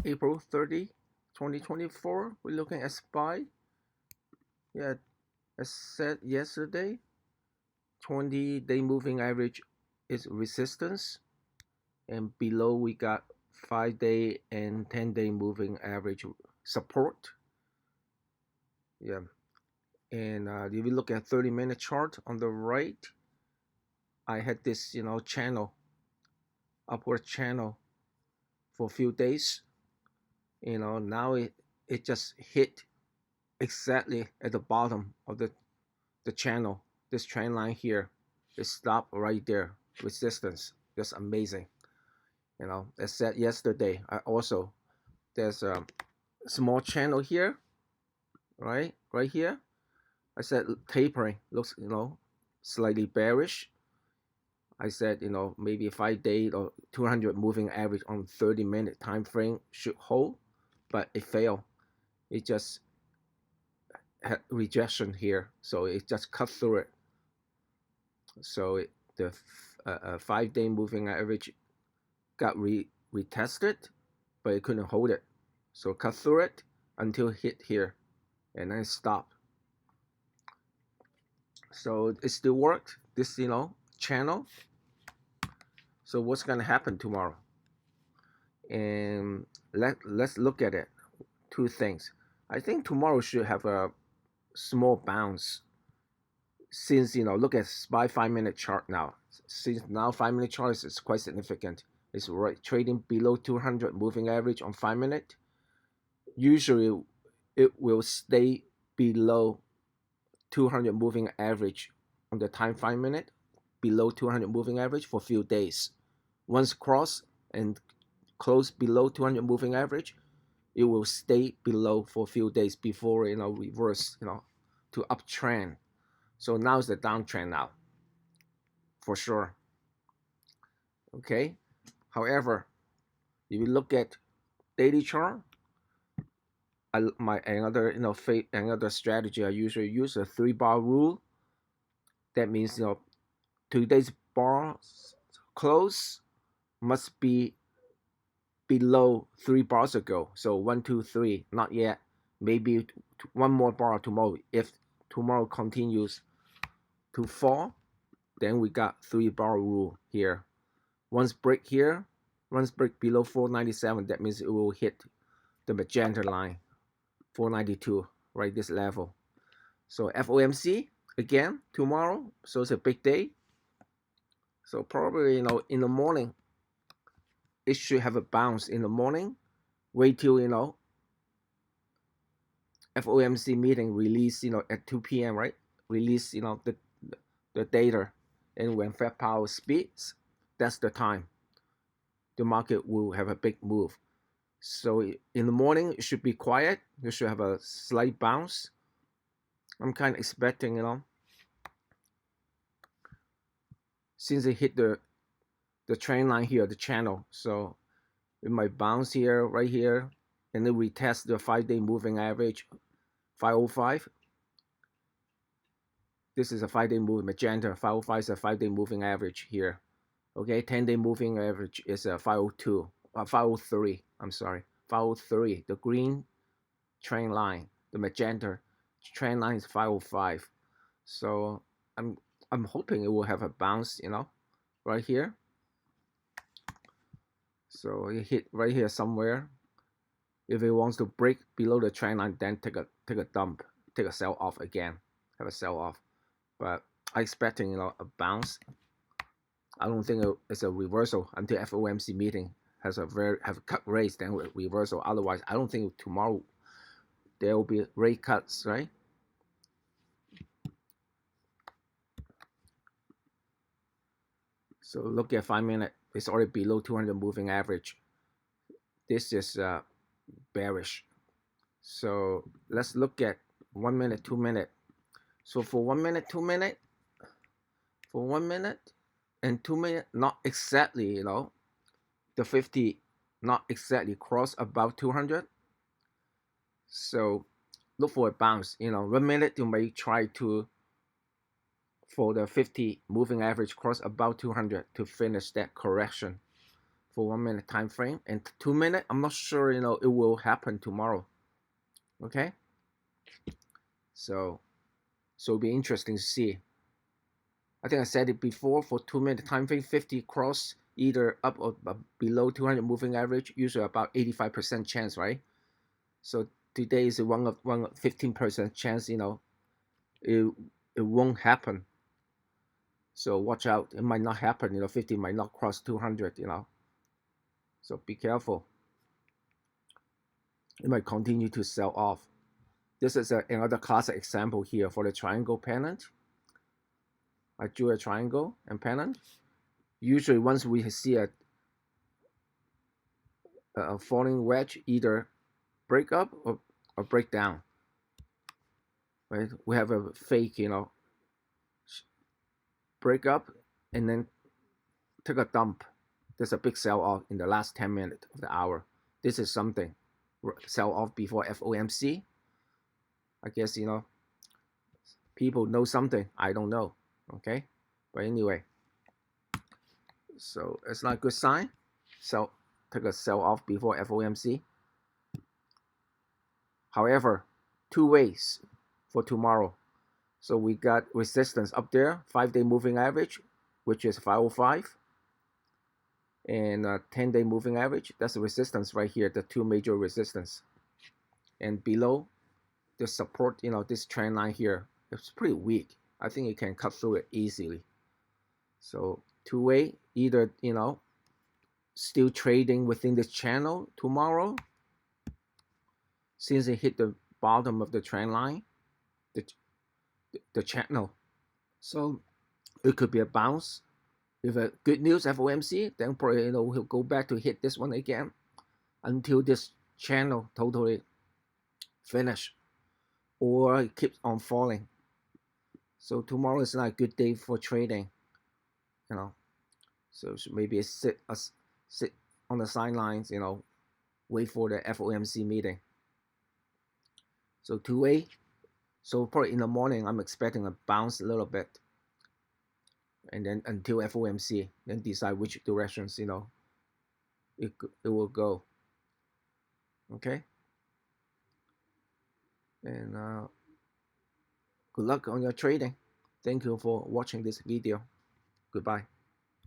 April 30, 2024. We're looking at SPY. Yeah, as said yesterday, 20-day moving average is resistance, and below we got 5-day and 10-day moving average support. Yeah, and if you look at 30-minute chart on the right, I had this channel, upward channel for a few days. Now it just hit exactly at the bottom of the channel. This trend line here, it stopped right there. Resistance, just amazing. As said yesterday, there's a small channel here, right here. I said tapering looks slightly bearish. I said maybe 5-day or 200 moving average on 30-minute time frame should hold, but it failed. It just had rejection here, so it just cut through it. So the 5-day moving average got retested, but it couldn't hold it. So cut through it until it hit here, and then stop. So it still worked, this channel. So what's gonna happen tomorrow? And let's look at it. Two things. I think tomorrow should have a small bounce. Since look at SPY 5-minute chart now. Since now 5-minute chart is quite significant. It's right trading below 200 moving average on 5-minute. Usually it will stay below 200 moving average on the time 5-minute, below 200 moving average for a few days. Once cross and close below 200 moving average, it will stay below for a few days before reverse to uptrend. So now it's the downtrend now, for sure. Okay. However, if you look at daily chart, another strategy I usually use, a 3-bar rule. That means today's bar close must be below 3 bars ago. So 1, 2, 3, not yet. Maybe one more bar tomorrow. If tomorrow continues to fall, then we got 3-bar rule here. Once break here, once break below 497, that means it will hit the magenta line, 492, right, this level. So FOMC again tomorrow, so it's a big day. So probably in the morning, it should have a bounce in the morning. Wait till FOMC meeting release at 2 p.m. right? Release the data, and when Fed Powell speaks, that's the time the market will have a big move. So in the morning it should be quiet. You should have a slight bounce. I'm kind of expecting since it hit the trend line here, the channel, so it might bounce here, right here, and then retest the 5-day moving average, 505. This is a 5-day moving magenta. 505 is a 5-day moving average here. Okay, 10-day moving average is a 502, 503. I'm sorry, 503. The green trend line, the magenta trend line is 505. So I'm hoping it will have a bounce, right here. So it hit right here somewhere. If it wants to break below the trend line, then take a dump, take a sell off again, have a sell off. But I expecting a bounce. I don't think it's a reversal until FOMC meeting have a cut rates, then reversal. Otherwise, I don't think tomorrow there will be rate cuts, right? So look at 5-minute. It's already below 200 moving average. This is bearish. So let's look at 1 minute, 2 minute. So for 1 minute, 2 minute, for 1 minute and 2 minute, not exactly, the 50, not exactly cross above 200. So look for a bounce. 1 minute you may try to, for the 50 moving average cross above 200 to finish that correction. for 1 minute time frame, and 2 minute, I'm not sure, it will happen tomorrow. Okay, so it'll be interesting to see. I think I said it before, for 2 minute time frame, 50 cross either up or below 200 moving average, usually about 85% chance, right? So today is one of 15% chance, it won't happen. So watch out, it might not happen, 50 might not cross 200, so be careful. It might continue to sell off. This is another classic example here for the triangle pennant. I drew a triangle and pennant. Usually once we see a falling wedge, either break up or break down, right? We have a fake, break up and then take a dump. There's a big sell off in the last 10 minutes of the hour. This is something. Sell off before FOMC. I guess, people know something. I don't know. Okay? But anyway, so it's not a good sign. So take a sell off before FOMC. However, two ways for tomorrow. So we got resistance up there, 5-day moving average, which is 505. And 10-day moving average, that's the resistance right here, the two major resistance. And below the support, this trend line here, it's pretty weak. I think you can cut through it easily. So two-way, either, still trading within this channel tomorrow, since it hit the bottom of the trend line, the channel. So it could be a bounce. If a good news FOMC, then probably he'll go back to hit this one again until this channel totally finish, or it keeps on falling. So tomorrow is not a good day for trading, So maybe sit on the sidelines, wait for the FOMC meeting. So two-way. So probably in the morning, I'm expecting a bounce a little bit, and then until FOMC, then decide which directions, it will go. Okay. And good luck on your trading. Thank you for watching this video. Goodbye.